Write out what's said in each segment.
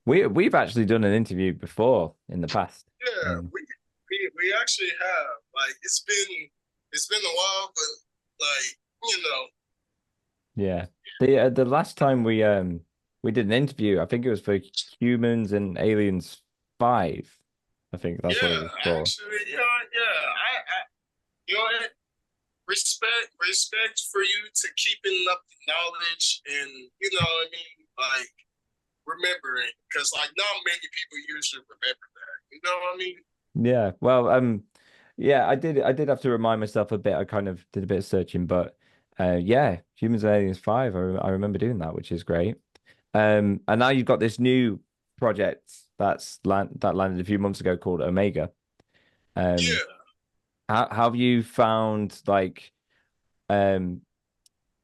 we've actually done an interview before in the past. Yeah, Um, we actually have. Like it's been a while, but like you know, yeah. The last time we did an interview, I think it was for Humans and Aliens 5. I think that's what yeah, it was for. actually, yeah. You know what? Respect for you to keeping up the knowledge and what I mean, like remembering, because like not many people usually remember that. You know what I mean? Yeah. Well, yeah, I did have to remind myself a bit. I kind of did a bit of searching, but yeah, Humans and Aliens 5, I remember doing that, which is great. And now you've got this new project that landed a few months ago called Omega. Um, Yeah. how have you found like um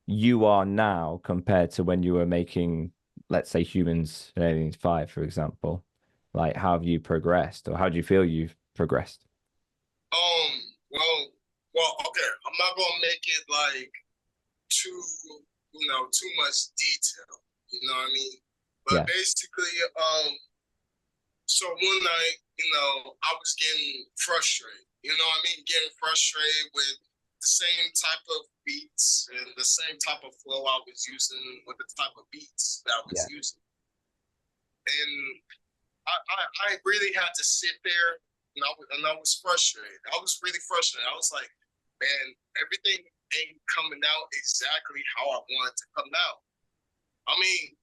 you are now compared to when you were making, let's say, Humans and Aliens 5, for example? Like, how have you progressed, or how do you feel you've progressed? Um. Well. Okay. I'm not gonna make it like too, too much detail. You know what I mean? But Yeah, basically, so one night, I was getting frustrated. You know what I mean? Getting frustrated with the same type of beats and the same type of flow I was using with the type of beats that I was yeah, using. And I really had to sit there and I was frustrated. I was really frustrated. I was like, man, everything ain't coming out exactly how I want it to come out. I mean,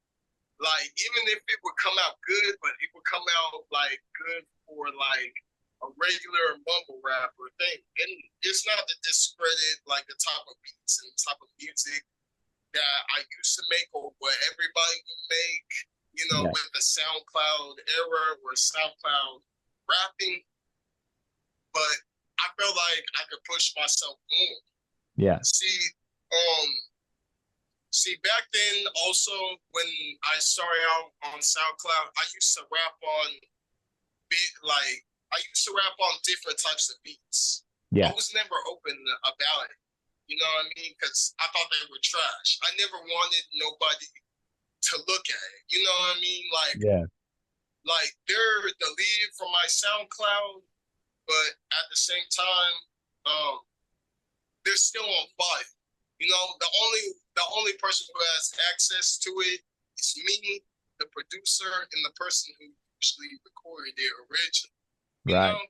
like even if it would come out good, but it would come out like good for like a regular mumble rapper thing. And it's not to discredit like the type of beats and type of music that I used to make or what everybody would make, yeah, with the SoundCloud era or SoundCloud rapping. But I felt like I could push myself more. yeah, See, um, back then also when I started out on SoundCloud, I used to rap on like I used to rap on different types of beats. I yeah, was never open about it. You know what I mean? Because I thought they were trash. I never wanted nobody to look at it. You know what I mean? yeah, They're the lead from my SoundCloud, but at the same time, um, they're still on fire. The only person who has access to it is me, the producer, and the person who actually recorded it originally. You right, know,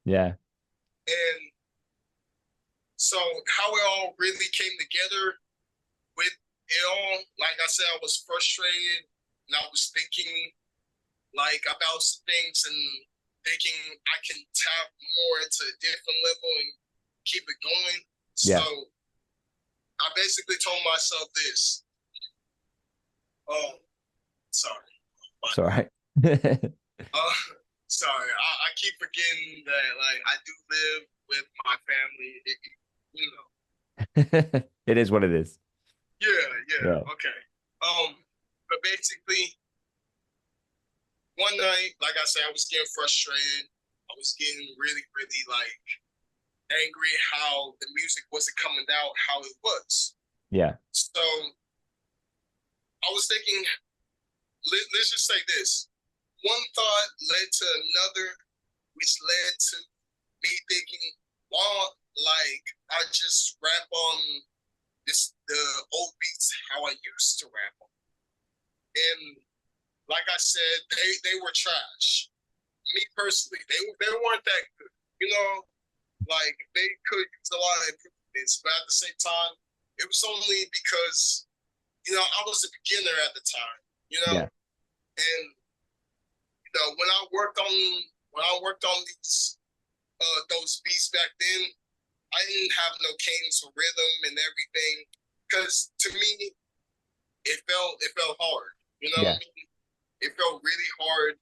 yeah, and so how it all really came together with it all, like I said, I was frustrated and I was thinking like about some things and thinking I can tap more into a different level and keep it going. So yeah. I basically told myself this. Oh, sorry. My It's all bad. right. Uh, sorry. I keep forgetting that like I do live with my family. You know. It is what it is. Yeah, yeah, Yeah, okay. But basically one night, like I said, I was getting frustrated. I was getting really, really like angry how the music wasn't coming out how it was. yeah, So I was thinking, let's just say this. One thought led to another, which led to me thinking, well, like I just rap on the old beats how I used to rap on. And like I said, they were trash. Me personally, they weren't that good. You know, like they could use a lot of improvements, but at the same time, it was only because I was a beginner at the time. You know, yeah, and when I worked on those beats back then, I didn't have no cadence or rhythm and everything because to me it felt hard. You know what yeah, I mean? It felt really hard.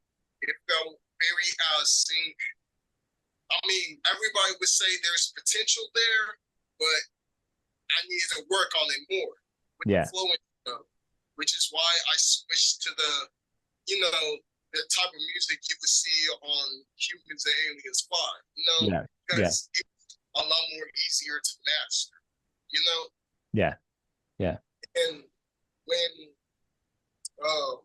It felt very out of sync. I mean, everybody would say there's potential there, but I needed to work on it more with the yeah, flowing stuff, which is why I switched to you know, the type of music you would see on Humans and Aliens 5, yeah, yeah, because it's a lot more easier to master, you know? yeah, yeah, And when uh,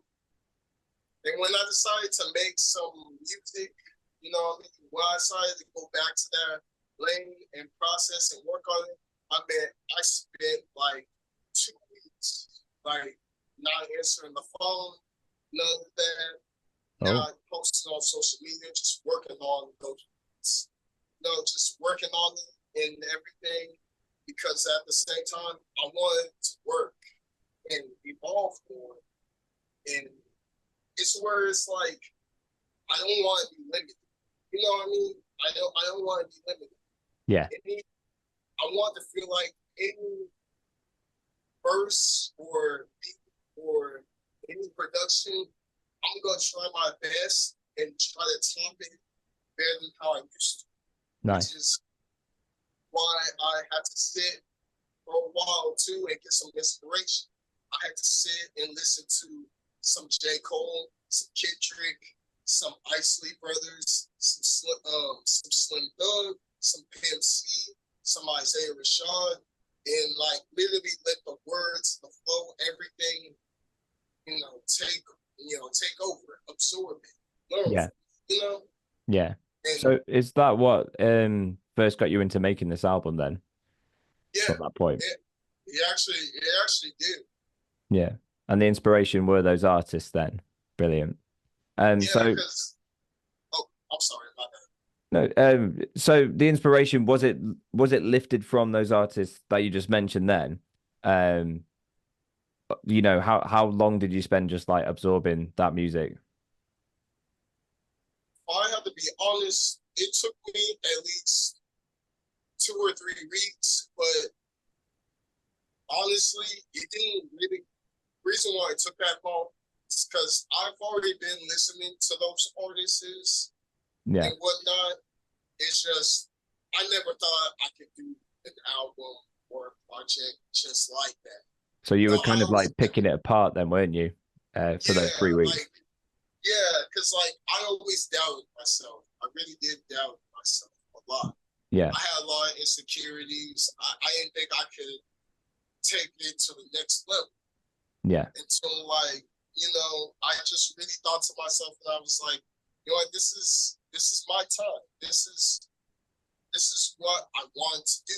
And when I decided to make some music, you know what I mean? When I decided to go back to that lane and process and work on it, I mean, I spent like 2 weeks, like not answering the phone, none of that, Oh, not posting on social media, just working on those, just working on it and everything. Because at the same time, I wanted to work and evolve more. And it's where it's like I don't want to be limited. You know what I mean? I don't want to be limited. yeah, Any, I want to feel like any verse or any production, I'm gonna try my best and try to top it better than how I used to, which nice. is why I had to sit for a while too and get some inspiration. I had to sit and listen to some J. Cole, some Kid Trick, some Isley Brothers, some Slim Thug, some Pimp C, some Isaiah Rashad, and like literally let the words, the flow, everything, take over, absorb it, learn Yeah, from it, yeah. and So is that what first got you into making this album then yeah, from that point? it actually did. Yeah. And the inspiration were those artists then. Brilliant. Yeah, So because I'm sorry about that. no, so the inspiration was it lifted from those artists that you just mentioned then? Um, how long did you spend just like absorbing that music? I have to be honest, it took me at least 2 or 3 weeks, but honestly, it didn't really. Reason why it took that long is because I've already been listening to those artists Yeah. and whatnot. It's just I never thought I could do an album or a project just like that. So you No, were I kind of always like picking it apart then, weren't you? For those yeah, 3 weeks. like yeah, because like I always doubted myself. I really did doubt myself a lot. Yeah. I had a lot of insecurities. I didn't think I could take it to the next level. Yeah. And so like, I just really thought to myself and I was like, what, this is my time. This is what I want to do,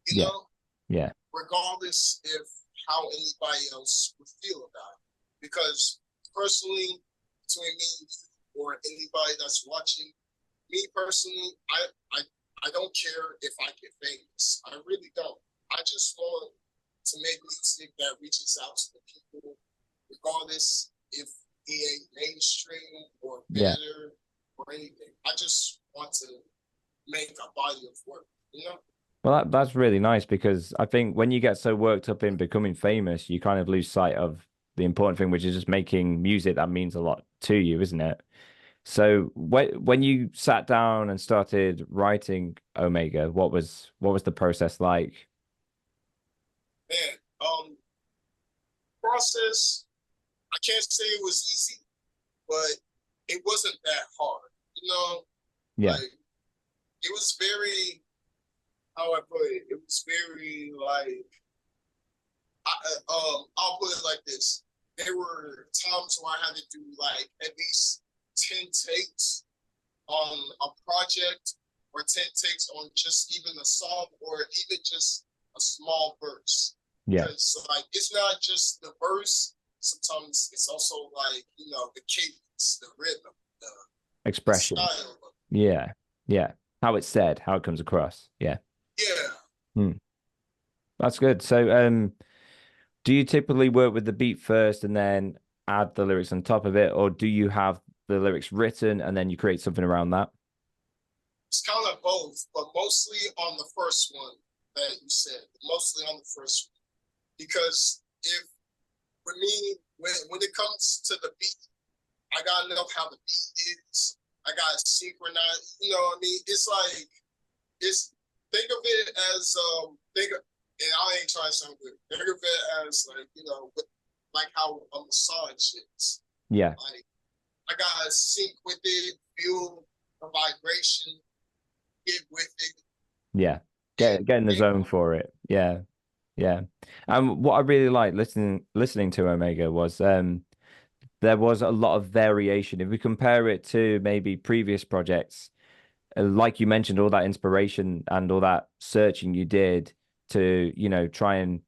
you Yeah. know, Yeah. regardless if how anybody else would feel about it. Because personally, between me and you or anybody that's watching, me personally, I I don't care if I get famous. I really don't. I just want to make music that reaches out to the people, regardless if it ain't mainstream or Yeah. better or anything. I just want to make a body of work, you know? Well, that's really nice because I think when you get so worked up in becoming famous, you kind of lose sight of the important thing, which is just making music that means a lot to you, isn't it? So when you sat down and started writing Omega, what was the process like? Man, process, I can't say it was easy, but it wasn't that hard, Yeah. like it was very, how I put it, it was very like, I'll put it like this. There were times where I had to do like at least 10 takes on a project or 10 takes on just even a song or even just a small verse. Yeah. Because like it's not just the verse, sometimes it's also like, the cadence, the rhythm, the Expression. style. Yeah. Yeah. How it's said, how it comes across. Yeah. Yeah. Hmm. That's good. So, do you typically work with the beat first and then add the lyrics on top of it, or do you have the lyrics written and then you create something around that? It's kind of both, but mostly on the first one that you said, mostly on the first one. Because if for me, when it comes to the beat, I gotta know how the beat is. I gotta synchronize. You know what I mean? It's like it's think of it as and I ain't trying to sound good. Think of it as like like how a massage is. Yeah. Like I gotta sync with it, feel the vibration, get with it, Yeah. and Get in the zone for it. Yeah. Yeah. And what I really like listening to Omega was there was a lot of variation. If we compare it to maybe previous projects, like you mentioned, all that inspiration and all that searching you did to, try and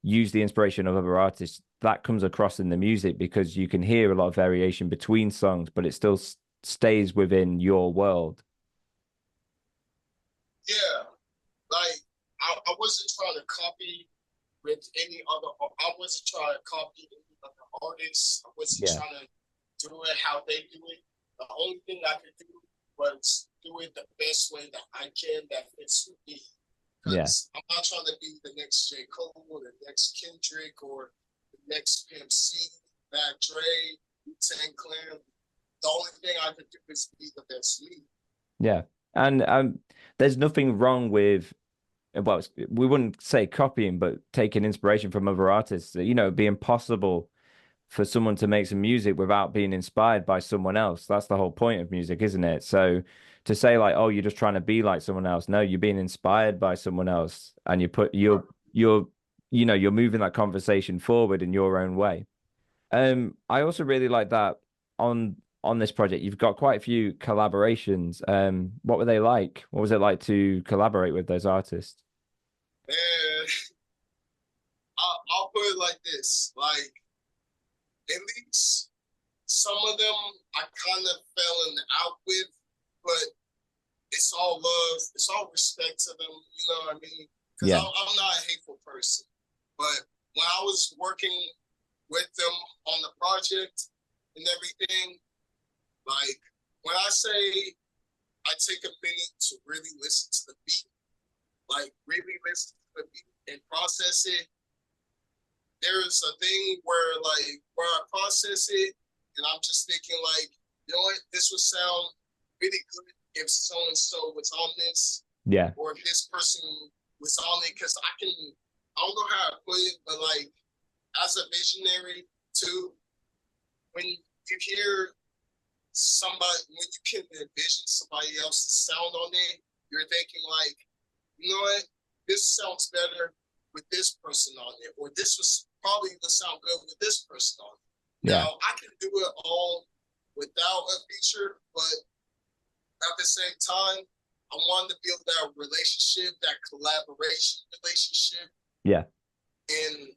use the inspiration of other artists, that comes across in the music because you can hear a lot of variation between songs, but it still stays within your world. Yeah, like I wasn't trying to copy with any other. I wasn't trying to copy any other artists. I wasn't Yeah. trying to do it how they do it. The only thing I could do was do it the best way that I can that fits with me. Yeah. Because I'm not trying to be the next J. Cole or the next Kendrick or the next Pimp C, Mac Dre, Wu-Tang Clan. The only thing I could do is be the best me. Yeah. And there's nothing wrong with, well, we wouldn't say copying, but taking inspiration from other artists. It'd be impossible for someone to make some music without being inspired by someone else. That's the whole point of music, isn't it? So to say like, oh, you're just trying to be like someone else. No, you're being inspired by someone else and you're moving that conversation forward in your own way. I also really like that on this project, you've got quite a few collaborations. What were they like? What was it like to collaborate with those artists? And I'll put it like this: like at least some of them I kind of fell in out with, but it's all love, it's all respect to them. You know what I mean? Because Yeah. I'm not a hateful person, but when I was working with them on the project and everything, like when I say I take a minute to really listen to the beat, like really listen to the beat and process it, there's a thing where where I process it and I'm just thinking like, you know what, this would sound really good if so and so was on this, Yeah. or if this person was on it, because I don't know how to put it, but like as a visionary too, when you hear somebody, when you can envision somebody else's sound on it, you're thinking like, you know what, this sounds better with this person on it, or this was probably would sound good with this person on it. Yeah. Now I can do it all without a feature, but at the same time, I wanted to build that relationship, that collaboration relationship, Yeah. and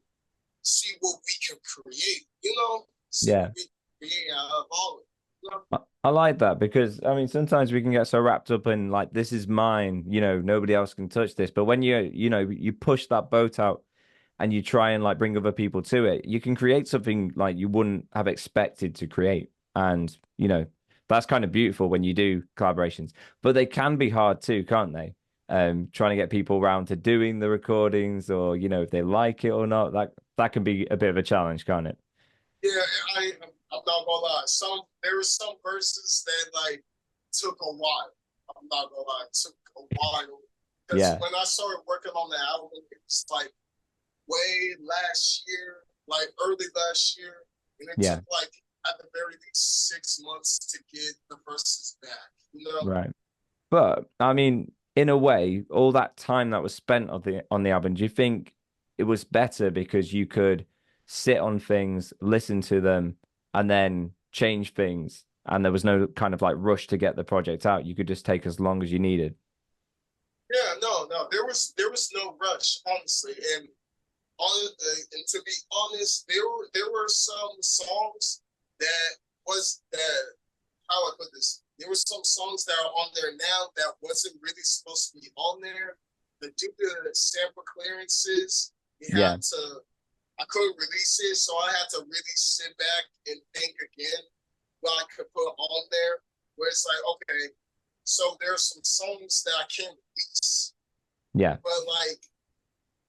see what we can create. You know, see Yeah. what we can create out of all of it. You know? I like that because I mean sometimes we can get so wrapped up in like this is mine, nobody else can touch this. But when you push that boat out and you try and like bring other people to it, you can create something like you wouldn't have expected to create. And that's kind of beautiful when you do collaborations. But they can be hard too, can't they? Trying to get people around to doing the recordings or if they like it or not, that can be a bit of a challenge, can't it? Yeah, I'm not gonna lie. There were some verses that like took a while. I'm not gonna lie, it took a while because Yeah. when I started working on the album, it was like way last year, like early last year, and it Yeah. took like at the very least 6 months to get the verses back. You know? Right. But I mean, in a way, all that time that was spent on the album, do you think it was better because you could sit on things, listen to them, and then change things, and there was no kind of like rush to get the project out. You could just take as long as you needed. Yeah, no, there was no rush, honestly, and to be honest, there were some songs that was that how I put this. There were some songs that are on there now that wasn't really supposed to be on there, but due to sample clearances, we Yeah. had to. I couldn't release it, so I had to really sit back and think again what I could put on there. Where it's like, okay, so there's some songs that I can't release, Yeah. but like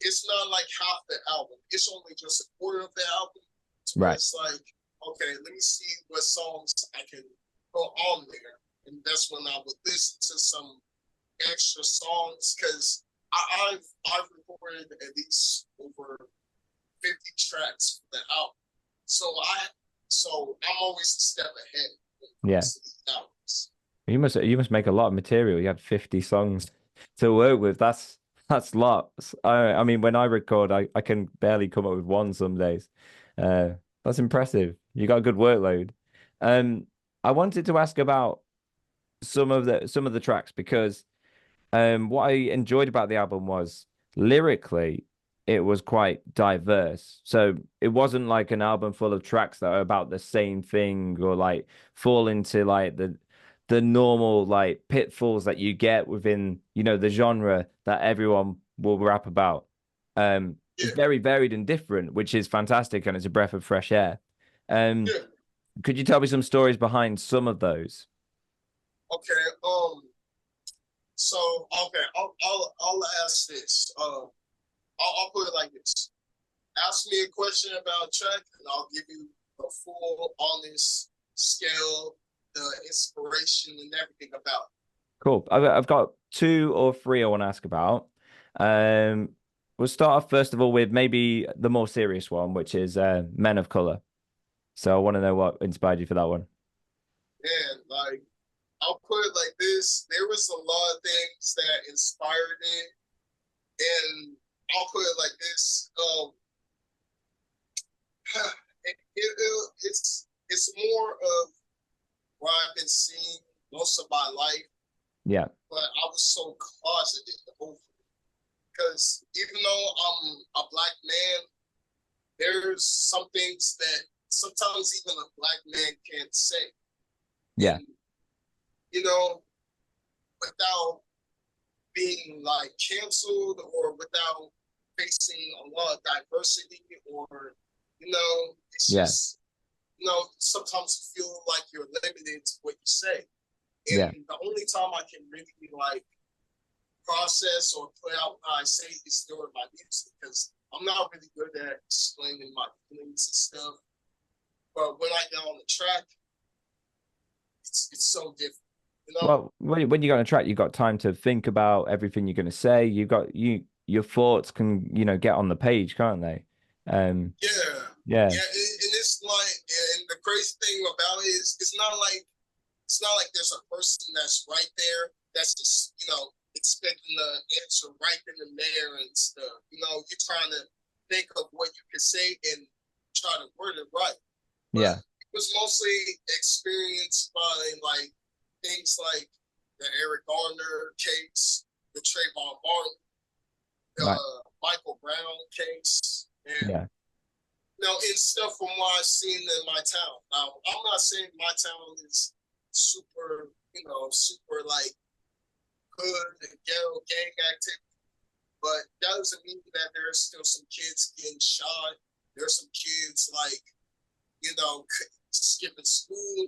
it's not like half the album. It's only just a quarter of the album. To where Right. it's like, okay, let me see what songs I can put on there. And that's when I would listen to some extra songs because I've recorded at least over 50 tracks for the album. So I'm always a step ahead when it Yeah. comes to these albums. You must make a lot of material. You had 50 songs to work with. That's lots. I mean, when I record, I can barely come up with one some days. That's impressive. You got a good workload. Um, I wanted to ask about some of the tracks because what I enjoyed about the album was lyrically, it was quite diverse. So it wasn't like an album full of tracks that are about the same thing or like fall into like the normal like pitfalls that you get within, the genre that everyone will rap about. It's Yeah, very varied and different, which is fantastic, and it's a breath of fresh air. Um, yeah. could you tell me some stories behind some of those? Okay. So okay, I'll ask this. I'll put it like this. Ask me a question about track, and I'll give you a full, honest scale, the inspiration and everything about it. Cool. I've got two or three I want to ask about. Um, we'll start off first of all with maybe the more serious one, which is Men of Color. So I want to know what inspired you for that one. And like, I'll put it like this: there was a lot of things that inspired it, and I'll put it like this: it's more of what I've been seeing most of my life, Yeah, but I was so closeted over it. Because even though I'm a black man, there's some things that sometimes even a black man can't say. yeah, And, you know, without being like canceled or without facing a lot of diversity or, it's yeah, just, sometimes you feel like you're limited to what you say. yeah. And the only time I can really like process or put out what I say is during my music because I'm not really good at explaining my feelings and stuff. But when I get on the track, it's so different, you know? Well, when you go on a track, you've got time to think about everything you're going to say. Your thoughts can, get on the page, can't they? Um, Yeah, yeah, yeah, and it's like, and the crazy thing about it is, it's not like there's a person that's right there that's just expecting the answer right then and there and stuff. You're trying to think of what you can say and try to word it right. But yeah, it was mostly experienced by like things like the Eric Garner case, the Trayvon Martin, right, Michael Brown case, and yeah, it's stuff from what I've seen in my town. Now, I'm not saying my town is super, super like hood and ghetto gang activity, but that doesn't mean that there's still some kids getting shot. There's some kids like, skipping school,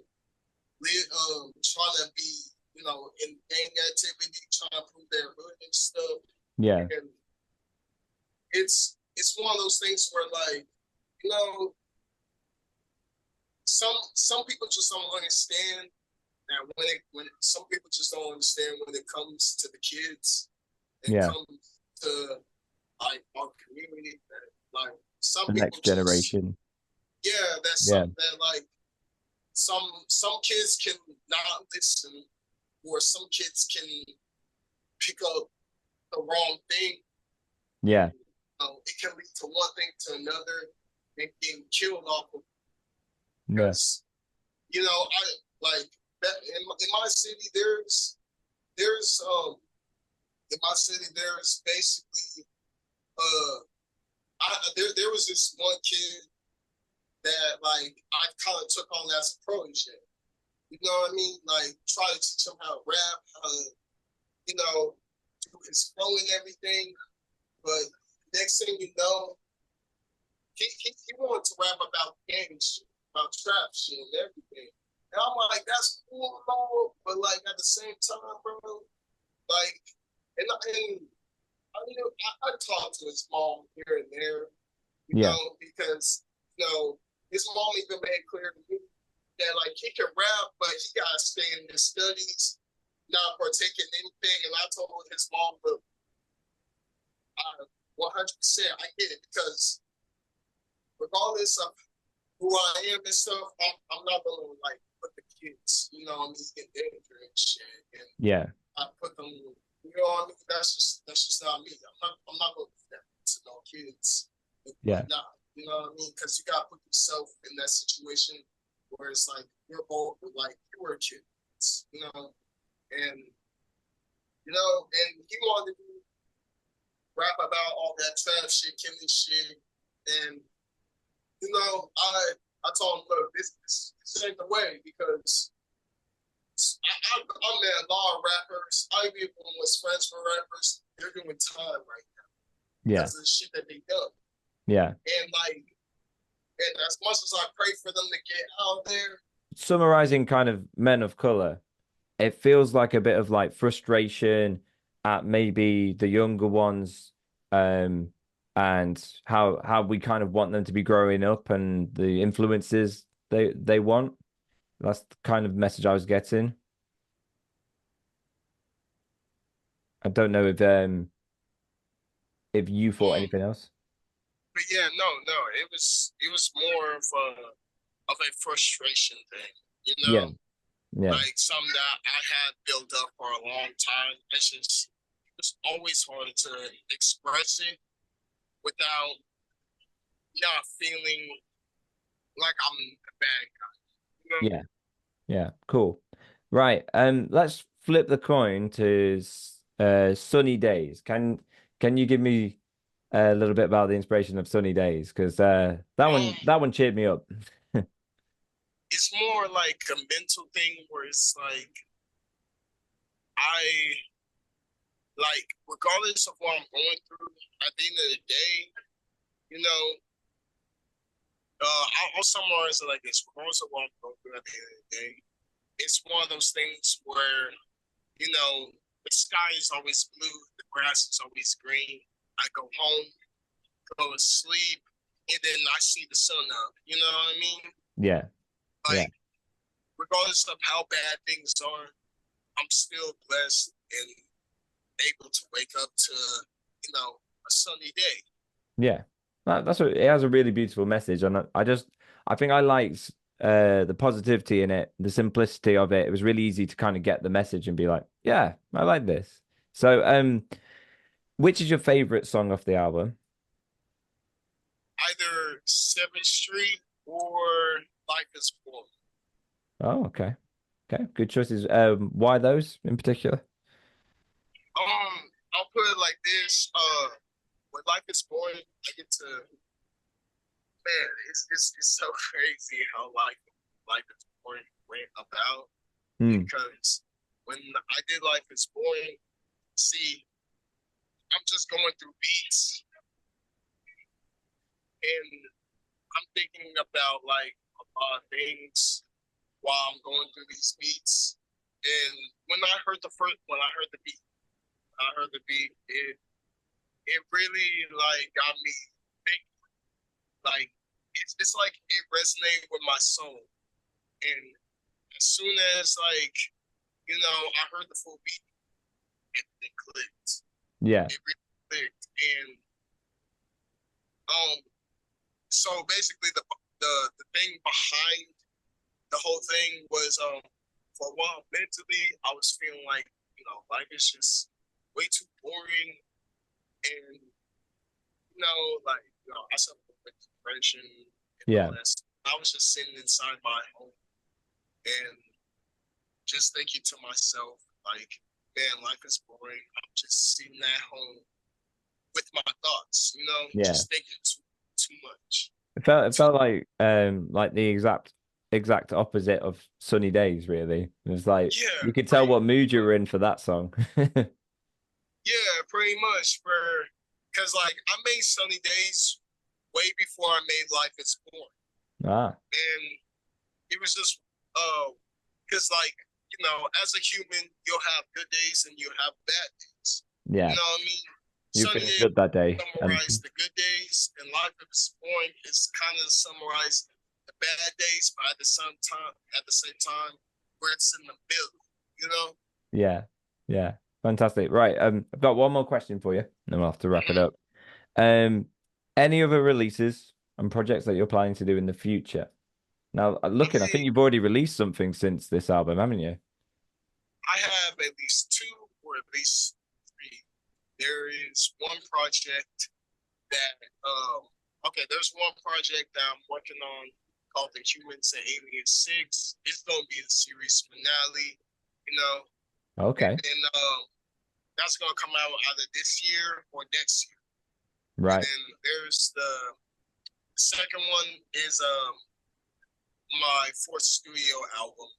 trying to be, in gang activity, trying to prove their hood and stuff. yeah, And it's one of those things where like, you know, some people just don't understand that when some people just don't understand when it comes to the kids and yeah. comes to like our community that like some The people next just generation. that's Yeah, something that like some kids can not listen or some kids can pick up the wrong thing and yeah, it can lead to one thing to another and getting killed off of yeah, because I like that in my city there's in my city there's basically there was this one kid that like I kind of took on as a protege. You know what I mean? Like try to teach him how to rap, how to do his flow and everything. But next thing you know, he wanted to rap about gang shit, about trap shit and everything. And I'm like, that's cool, bro. But like at the same time, bro, like, and I talk to his mom here and there, yeah, because his mom even made clear to me that like he can rap, but he gotta stay in his studies, not partake in anything. And I told his mom, look, I 100% I get it because regardless of who I am and stuff, I'm not gonna like put the kids, in danger and shit. And yeah, I put them, what I mean? That's just not me. I'm not gonna do that to no kids and yeah. whatnot. You know what I mean? Because you got to put yourself in that situation where it's like you're both like you were kids, and and he wanted to rap about all that trap shit, killing shit, and I told him, look, this ain't the way because I met a lot of rappers. I even was friends with rappers. They're doing time right now Yeah. because of the shit that they done. Yeah. And as much as I pray for them to get out there, Summarizing kind of men of color, it feels like a bit of like frustration at maybe the younger ones, and how we kind of want them to be growing up and the influences they want. That's the kind of message I was getting. I don't know if you thought anything else. but yeah, no, it was more of a frustration thing, Yeah, yeah, like something that I had built up for a long time. It's always hard to express it without not feeling like I'm a bad guy. yeah, yeah. Cool. Right. Let's flip the coin to sunny days. Can you give me a little bit about the inspiration of Sunny Days? Because that one cheered me up. It's more like a mental thing where it's like I regardless of what I'm going through, at the end of the day, you know, I'll summarize it like this: regardless of what I'm going through, at the end of the day, it's one of those things where the sky is always blue, the grass is always green. I go home, go to sleep, and then I see the sun up. You know what I mean? Yeah, yeah, Like, regardless of how bad things are, I'm still blessed and able to wake up to, a sunny day. yeah. That's what it has a really beautiful message, and I think I liked the positivity in it, the simplicity of it. It was really easy to kind of get the message and be like, yeah, I like this. So, which is your favorite song off the album? Either 7th Street or Life is Full. Oh, okay. Okay, good choices. Why those in particular? I'll put it like this. When Life is Born, I get to man, it's so crazy how life is born went about Hmm. because when I did Life is Born, see, I'm just going through beats and I'm thinking about like a lot of things while I'm going through these beats. And when I heard the beat, it really like got me thinking. Like it's like it resonated with my soul. And as soon as I heard the full beat, it clicked. Yeah. It really clicked. And um, so basically the thing behind the whole thing was for a while mentally I was feeling like life is just way too boring and I suffered with depression and all Yeah. that. I was just sitting inside my home and just thinking to myself, like, man, life is boring. I'm just sitting at home with my thoughts, Yeah. just thinking too much. It felt like the exact opposite of Sunny Days, really. It was like Yeah, you could tell what mood you were in for that song. yeah, pretty much. Because like I made Sunny Days way before I made Life is Born, Ah, and it was just because as a human, you'll have good days and you'll have bad days. You yeah. know what I mean? You Sunny feeling Days good that day. And summarize the good days, and Life is Born is kind of summarize the bad days, but at the same time, where it's in the middle. You know? yeah, yeah. Fantastic. Right. I've got one more question for you, and then we'll have to wrap it up. Um, any other releases and projects that you're planning to do in the future? Now, looking, I think you've already released something since this album, haven't you? I have at least two or at least three. There is one project that Okay, there's one project that I'm working on called The Humans and Aliens 6. It's gonna be the series finale, you know, and Okay. then that's gonna come out either this year or next year. And Right. then there's the second one is my fourth studio album.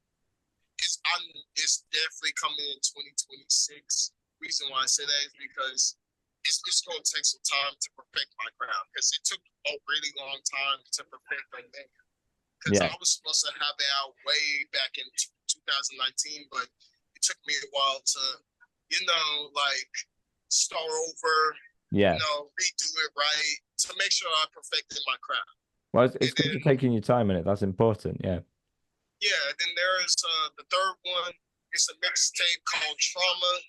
It's definitely coming in 2026. Reason why I say that is because it's going to take some time to perfect my craft because it took a really long time to perfect Omega. Because Yeah. I was supposed to have it out way back in 2019, but it took me a while to, like start over, Yeah. redo it right to make sure I perfected my craft. Well, it's And good then you're taking your time in it. That's important. Yeah. yeah, then there's the third one. It's a mixtape called Trauma.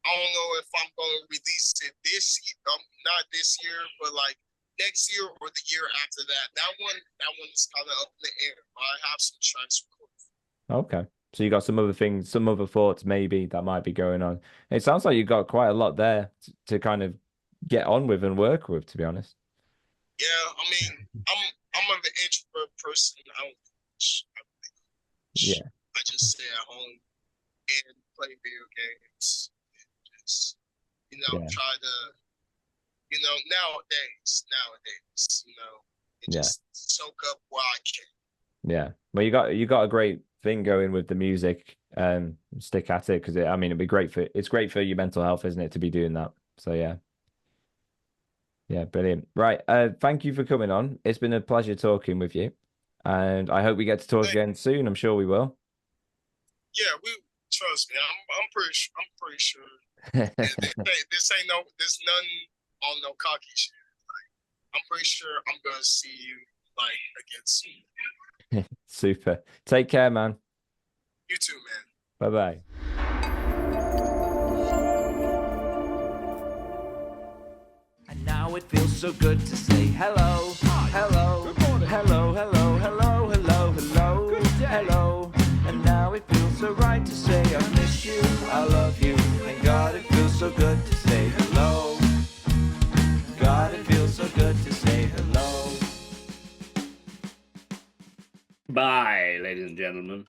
I don't know if I'm going to release it this year, not this year, but like next year or the year after that. That one is kind of up in the air. But I have some tracks recorded. Okay. So you got some other things, some other thoughts maybe that might be going on. It sounds like you've got quite a lot there to kind of get on with and work with, to be honest. Yeah, I mean, I'm an introvert person. Yeah. I just stay at home and play video games. Just Yeah. try to nowadays, and Yeah. just soak up what I can. Yeah. Well, you got a great thing going with the music. Stick at it because I mean it's great for your mental health, isn't it, to be doing that? So yeah. Yeah, brilliant. Right. Thank you for coming on. It's been a pleasure talking with you. And I hope we get to talk again soon. I'm sure we will. Yeah, we trust me. I'm pretty sure. There's none on no cocky shit. Like, I'm pretty sure I'm gonna see you like again soon. Super. Take care, man. You too, man. Bye bye. And now it feels so good to say hello, hello, hello, hello, hello, hello, hello, hello. And now it feels so right to say I miss you, I love you. And God, it feels so good to say hello. God, it feels so good to say hello. Bye, ladies and gentlemen.